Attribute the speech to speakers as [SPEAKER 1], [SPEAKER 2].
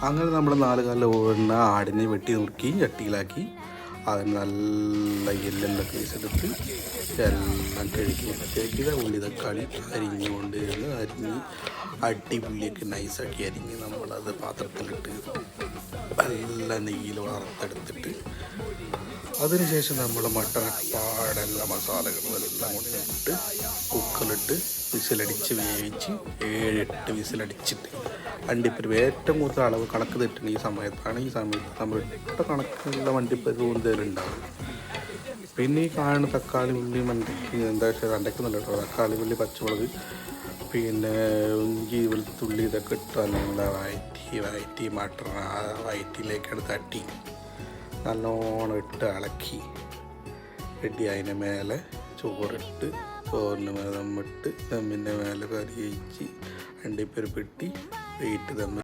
[SPEAKER 1] അങ്ങനെ നമ്മൾ 4 കാലിൽ ഓടുന്ന ആടിനെ വെട്ടി നുറുക്കി ചട്ടിയിലാക്കി അതിന് നല്ല എല്ലെല്ലാം പീസെടുത്ത് എല്ലാം കഴുകി വൃത്തിയാക്കിയത് ഉള്ളി തക്കാളി അരിഞ്ഞുകൊണ്ട് അരിഞ്ഞ് അടിപൊളിയൊക്കെ നൈസാക്കി അരിഞ്ഞ് നമ്മളത് പാത്രത്തിലിട്ട് നല്ല നെയ്യിൽ വറുത്തെടുത്തിട്ട് അതിനുശേഷം നമ്മൾ മട്ടൺ പാടെല്ലാം മസാലകളും എല്ലാം കൊണ്ടിട്ട് കുക്കറിലിട്ട് വിസിലടിച്ച് വേവിച്ച് 7-8 വിസിലടിച്ചിട്ട് വണ്ടിപ്പരിപ്പ് ഏറ്റവും കൂടുതൽ അളവ് കണക്ക് തെറ്റുന്ന ഈ സമയത്ത് നമ്മൾ ഇട്ട കണക്കുള്ള വണ്ടിപ്പരിപ്പ് കൂടുതലുണ്ടാവും. പിന്നെ ഈ കാണുന്ന തക്കാളി ഉള്ളി മണ്ടയ്ക്ക് എന്താ വെച്ചാൽ വെണ്ടയ്ക്കൊന്നുമില്ല കേട്ടോ, തക്കാളി ഉള്ളി പച്ചമുളക് പിന്നെ ഇഞ്ചി വെളുത്തുള്ളി ഇതൊക്കെ ഇട്ട് നല്ല വയറ്റി മട്ടൺ ആ വയറ്റിലേക്കാണ് തട്ടി നല്ലോണം ഇട്ട് ഇളക്കി റെഡി. അതിന് മേലെ ചോറിട്ട് ചോറിന് മേലെ ദമ്മിട്ട് ദമ്മിൻ്റെ മേലെ കറി കഴിച്ച് അണ്ടിപ്പരിപ്പ് ഇട്ടി വെയിറ്റ് ദമ്മ്